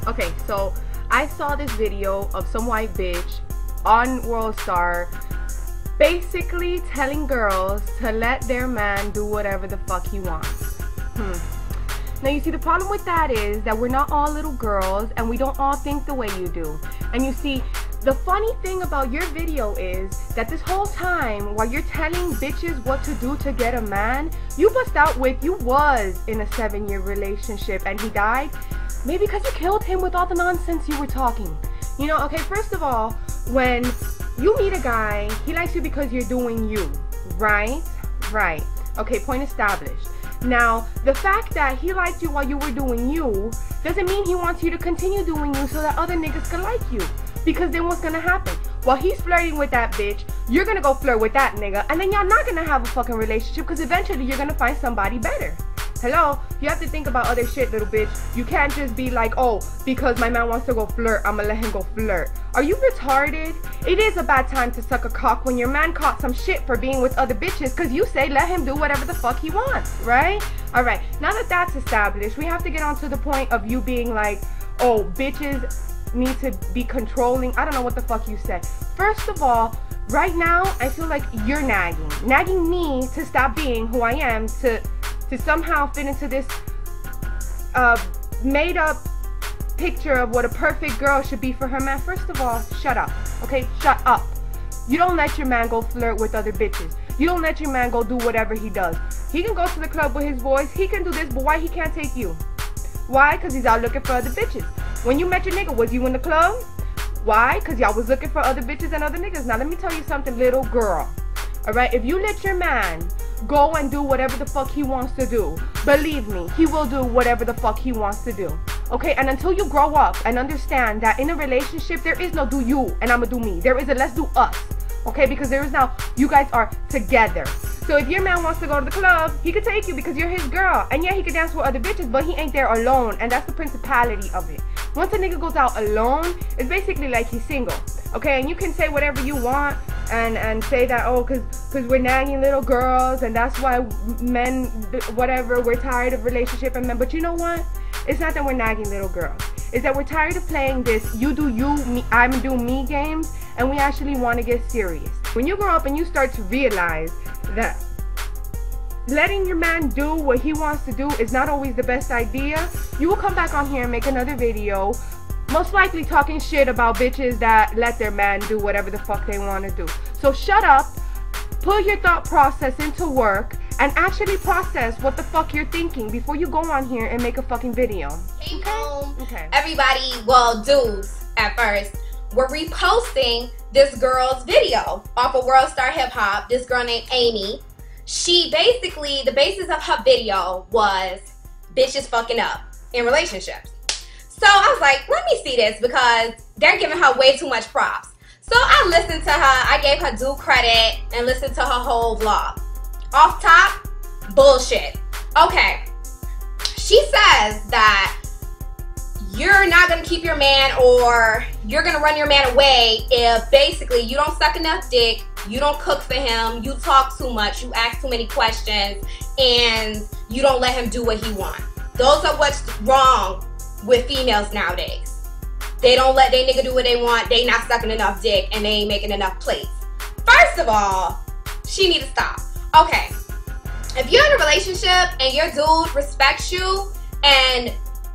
Okay, so I saw this video of some white bitch on World Star basically telling girls to let their man do whatever the fuck he wants. Now you see, the problem with that is that we're not all little girls and we don't all think the way you do. And you see, the funny thing about your video is that this whole time while you're telling bitches what to do to get a man, you bust out with you was in a 7-year relationship and he died. Maybe because you killed him with all the nonsense you were talking. You know, okay, first of all, when you meet a guy, he likes you because you're doing you, right? Right. Okay, point established. Now, the fact that he liked you while you were doing you doesn't mean he wants you to continue doing you so that other niggas can like you. Because then what's gonna happen? While he's flirting with that bitch, you're gonna go flirt with that nigga, and then y'all not gonna have a fucking relationship because eventually you're gonna find somebody better. Hello? You have to think about other shit, little bitch. You can't just be like, oh, because my man wants to go flirt, I'ma let him go flirt. Are you retarded? It is a bad time to suck a cock when your man caught some shit for being with other bitches because you say let him do whatever the fuck he wants, right? Alright, now that that's established, we have to get on to the point of you being like, oh, bitches need to be controlling. I don't know what the fuck you said. First of all, right now, I feel like you're nagging me to stop being who I am, to somehow fit into this made up picture of what a perfect girl should be for her man. First of all, shut up, okay? Shut up. You don't let your man go flirt with other bitches. You don't let your man go do whatever he does. He can go to the club with his boys, he can do this, but why he can't take you? Why? Because he's out looking for other bitches. When you met your nigga, was you in the club? Why? Because y'all was looking for other bitches and other niggas. Now let me tell you something, little girl. Alright, if you let your man go and do whatever the fuck he wants to do, believe me, he will do whatever the fuck he wants to do. Okay, and until you grow up and understand that in a relationship, there is no do you and I'ma do me. There is a let's do us. Okay, because there is now, you guys are together. So if your man wants to go to the club, he could take you because you're his girl. And yeah, he could dance with other bitches, but he ain't there alone. And that's the principality of it. Once a nigga goes out alone, it's basically like he's single. Okay, and you can say whatever you want and say that, oh, because we're nagging little girls and that's why men, whatever, we're tired of relationship and men. But you know what? It's not that we're nagging little girls. It's that we're tired of playing this you do you, me, I'm do me games, and we actually want to get serious. When you grow up and you start to realize that letting your man do what he wants to do is not always the best idea, you will come back on here and make another video, most likely talking shit about bitches that let their man do whatever the fuck they want to do. So shut up, put your thought process into work, and actually process what the fuck you're thinking before you go on here and make a fucking video. Okay. Everybody, well, dudes at first, were reposting this girl's video off of World Star Hip Hop. This girl named Amy. She basically, the basis of her video was bitches fucking up in relationships. So I was like, let me see this because they're giving her way too much props. So I listened to her, I gave her due credit and listened to her whole vlog. Off top, bullshit. Okay, she says that you're not gonna keep your man or you're gonna run your man away if basically you don't suck enough dick, you don't cook for him, you talk too much, you ask too many questions, and you don't let him do what he wants. Those are what's wrong with females nowadays. They don't let their nigga do what they want, they not sucking enough dick, and they ain't making enough plates. First of all, she need to stop. Okay, if you're in a relationship and your dude respects you and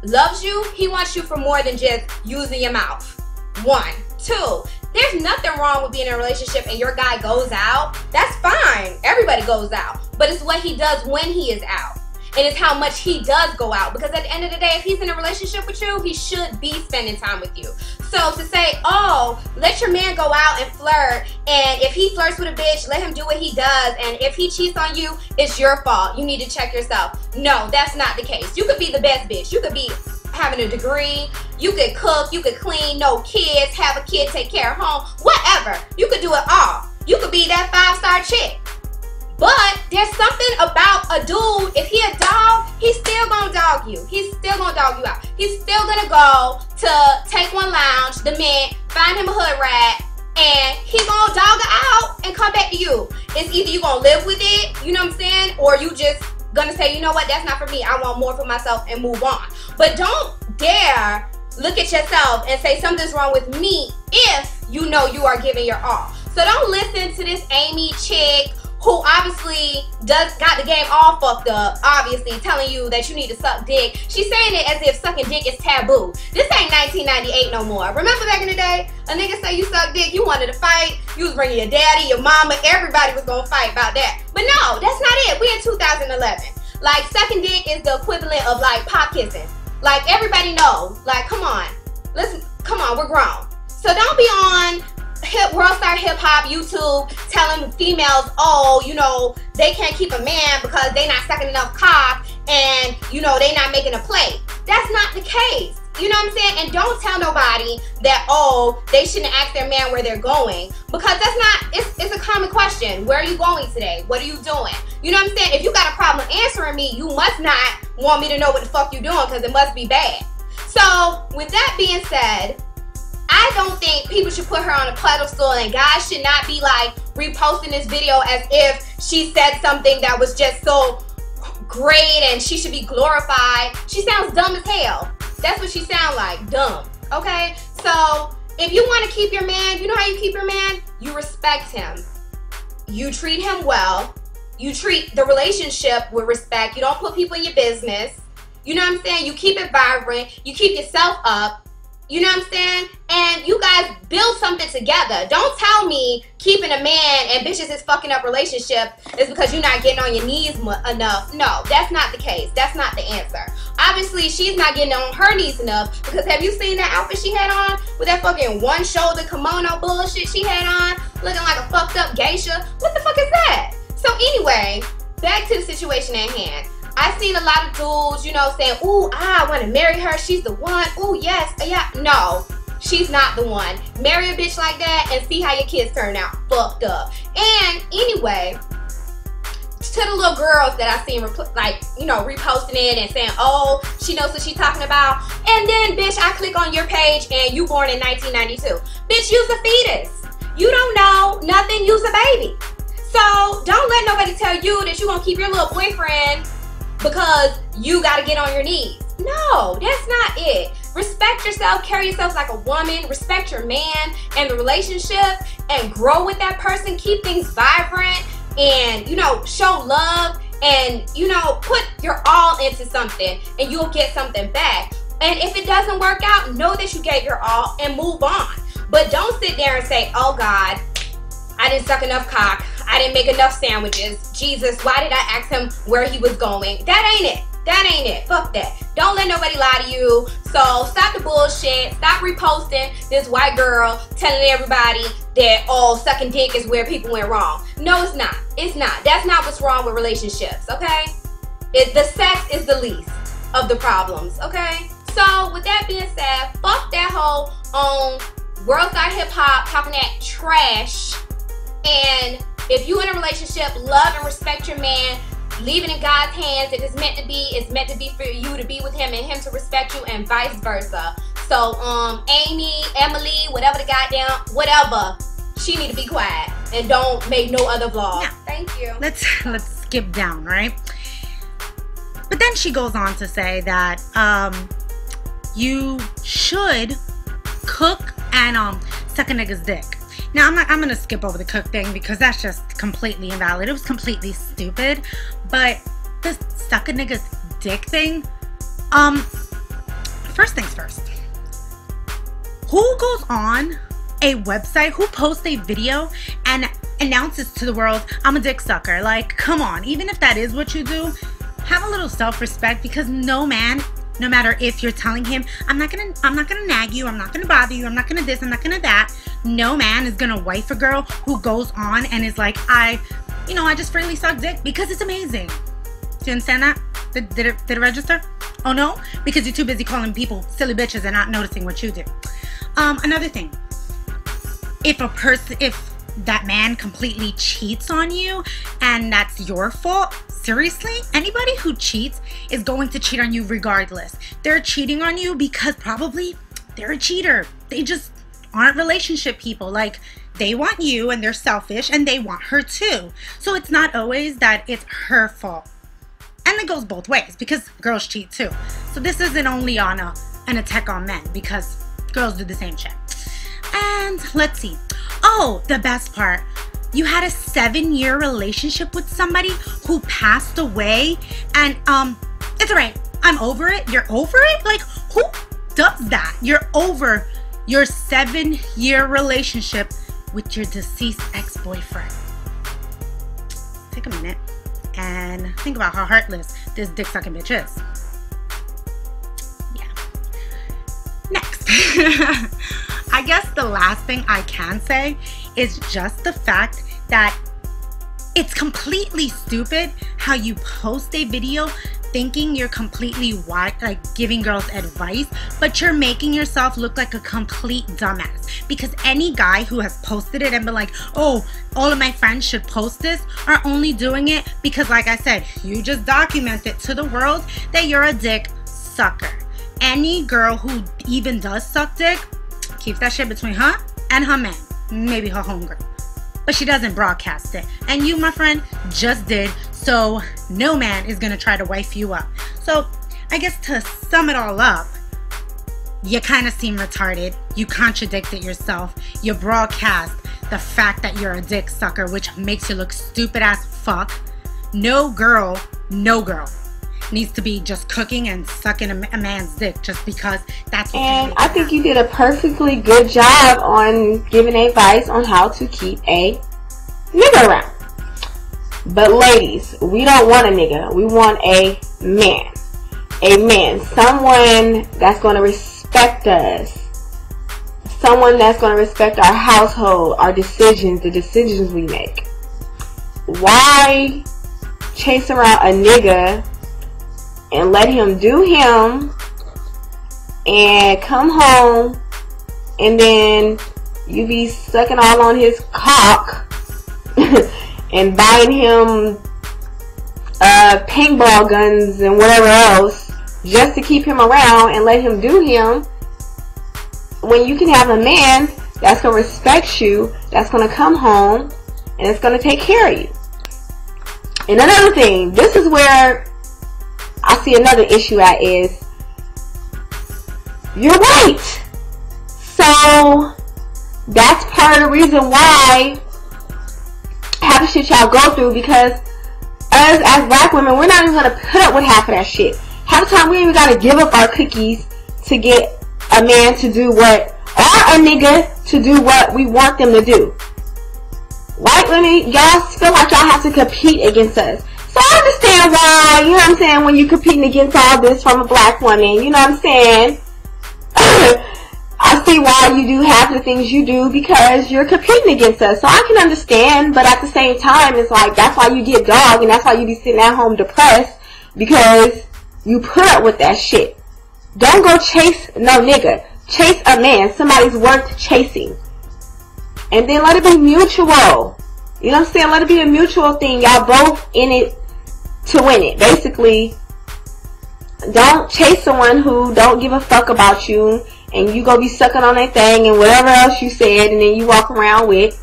loves you, he wants you for more than just using your mouth. 1. 2, there's nothing wrong with being in a relationship and your guy goes out. That's fine. Everybody goes out. But it's what he does when he is out. And it's how much he does go out. Because at the end of the day, if he's in a relationship with you, he should be spending time with you. So to say, oh, let your man go out and flirt, and if he flirts with a bitch, let him do what he does, and if he cheats on you, it's your fault. You need to check yourself. No, that's not the case. You could be the best bitch. You could be having a degree. You could cook. You could clean. No kids. Have a kid. Take care of home. Whatever. You could do it all. You could be that 5-star chick. But there's something about a dude, if he a dog, he's still gonna dog you. He's still gonna dog you out. He's still gonna go to Take One Lounge, the Mint, find him a hood rat, and he gonna dog her out and come back to you. It's either you gonna live with it, you know what I'm saying, or you just gonna say, you know what, that's not for me. I want more for myself and move on. But don't dare look at yourself and say something's wrong with me if you know you are giving your all. So don't listen to this Amy chick who obviously got the game all fucked up, obviously telling you that you need to suck dick. She's saying it as if sucking dick is taboo. This ain't 1998 no more. Remember back in the day, a nigga say you suck dick, you wanted to fight, you was bringing your daddy, your mama, everybody was gonna fight about that. But no, that's not it. We in 2011. Like, sucking dick is the equivalent of like pop kissing. Like, everybody knows. Like, come on, we're grown. So don't be on World Star Hip Hop YouTube telling females, oh, you know, they can't keep a man because they not sucking enough cock and, you know, they not making a play. That's not the case. You know what I'm saying? And don't tell nobody that, oh, they shouldn't ask their man where they're going, because that's not, it's a common question. Where are you going today? What are you doing? You know what I'm saying? If you got a problem answering me, you must not want me to know what the fuck you're doing, because it must be bad. So with that being said, I don't think people should put her on a pedestal, and guys should not be like reposting this video as if she said something that was just so great and she should be glorified. She sounds dumb as hell. That's what she sounds like, dumb. Okay? So if you want to keep your man, you know how you keep your man? You respect him. You treat him well. You treat the relationship with respect. You don't put people in your business. You know what I'm saying? You keep it vibrant. You keep yourself up. You know what I'm saying? And you guys build something together. Don't tell me keeping a man and bitches is fucking up relationship is because you're not getting on your knees enough. No, that's not the case. That's not the answer. Obviously, she's not getting on her knees enough, because have you seen that outfit she had on with that fucking one shoulder kimono bullshit she had on, looking like a fucked up geisha? What the fuck is that? So anyway, back to the situation at hand. I've seen a lot of dudes, you know, saying, ooh, I want to marry her. She's the one. Ooh, yes. Yeah. No, she's not the one. Marry a bitch like that and see how your kids turn out fucked up. And anyway, to the little girls that I seen, like, you know, reposting it and saying, oh, she knows what she's talking about. And then, bitch, I click on your page and you born in 1992. Bitch, use a fetus. You don't know nothing. Use a baby. So don't let nobody tell you that you're going to keep your little boyfriend because you got to get on your knees. No, that's not it. Respect yourself, carry yourself like a woman, respect your man and the relationship, and grow with that person. Keep things vibrant and, you know, show love and, you know, put your all into something and you'll get something back. And if it doesn't work out, know that you gave your all and move on. But don't sit there and say, oh God, I didn't suck enough cock. I didn't make enough sandwiches. Jesus, why did I ask him where he was going? That ain't it. That ain't it. Fuck that. Don't let nobody lie to you. So stop the bullshit. Stop reposting this white girl telling everybody that, oh, sucking dick is where people went wrong. No, it's not. It's not. That's not what's wrong with relationships, okay? The sex is the least of the problems, okay? So with that being said, fuck that hoe on World Star Hip Hop talking that trash. And if you in a relationship, love and respect your man. Leave it in God's hands. If it's meant to be, it's meant to be for you to be with him and him to respect you, and vice versa. So, Amy, Emily, whatever the goddamn, whatever, she need to be quiet and don't make no other vlog. Now, thank you. Let's skip down, right? But then she goes on to say that you should cook and suck a nigga's dick. Now, I'm gonna skip over the cook thing because that's just completely invalid. It was completely stupid. But this suck a nigga's dick thing, first things first. Who goes on a website, who posts a video and announces to the world, I'm a dick sucker? Like, come on. Even if that is what you do, have a little self-respect, because no man, no matter if you're telling him, I'm not gonna nag you, I'm not gonna bother you, I'm not gonna this, I'm not gonna that. No man is gonna wife a girl who goes on and is like, I just freely suck dick because it's amazing. Do you understand that? Did it register? Oh no? Because you're too busy calling people silly bitches and not noticing what you do. Another thing, if that man completely cheats on you and that's your fault, seriously, anybody who cheats is going to cheat on you regardless. They're cheating on you because probably they're a cheater. They just aren't relationship people. Like, they want you and they're selfish and they want her too. So it's not always that it's her fault. And it goes both ways because girls cheat too. So this isn't only on a an attack on men, because girls do the same shit. And let's see. Oh, the best part. You had a 7-year relationship with somebody who passed away, and it's alright. I'm over it. You're over it? Like, who does that? You're over your 7-year relationship with your deceased ex-boyfriend. Take a minute and think about how heartless this dick sucking bitch is. Yeah. Next. I guess the last thing I can say is just the fact that it's completely stupid how you post a video thinking you're completely like giving girls advice, but you're making yourself look like a complete dumbass. Because any guy who has posted it and been like, oh, all of my friends should post this, are only doing it because, like I said, you just documented to the world that you're a dick sucker. Any girl who even does suck dick keeps that shit between her and her man, maybe her homegirl, but she doesn't broadcast it. And you, my friend, just did, so no man is gonna try to wife you up. So I guess to sum it all up, you kind of seem retarded. You contradicted yourself. You broadcast the fact that you're a dick sucker, which makes you look stupid as fuck. No girl needs to be just cooking and sucking a man's dick just because that's what. And I think you did a perfectly good job on giving advice on how to keep a nigga around. But ladies, we don't want a nigga. We want a man. A man. Someone that's going to respect us. Someone that's going to respect our household, our decisions, the decisions we make. Why chase around a nigga and let him do him and come home and then you be sucking all on his cock and buying him paintball guns and whatever else just to keep him around and let him do him, when you can have a man that's going to respect you, that's going to come home and it's going to take care of you. And another thing, this is where I see another issue at, is you're white. So that's part of the reason why half the shit y'all go through, because us as black women, we're not even going to put up with half of that shit. Half the time we ain't even got to give up our cookies to get a man to do what, or a nigga to do what we want them to do. White women, y'all feel like y'all have to compete against us. So I understand why, you know what I'm saying, when you're competing against all this from a black woman, you know what I'm saying? I see why you do half the things you do, because you're competing against us. So I can understand, but at the same time, it's like, that's why you get dog, and that's why you be sitting at home depressed, because you put up with that shit. Don't go chase no nigga. Chase a man. Somebody's worth chasing. And then let it be mutual. You know what I'm saying? Let it be a mutual thing. Y'all both in it to win it. Basically, don't chase someone who don't give a fuck about you, and you go be sucking on that thing and whatever else you said, and then you walk around with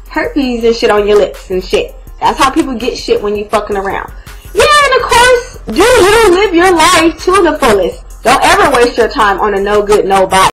herpes and shit on your lips and shit. That's how people get shit when you fucking around. Yeah, and of course, do you live your life to the fullest. Don't ever waste your time on a no good, no body.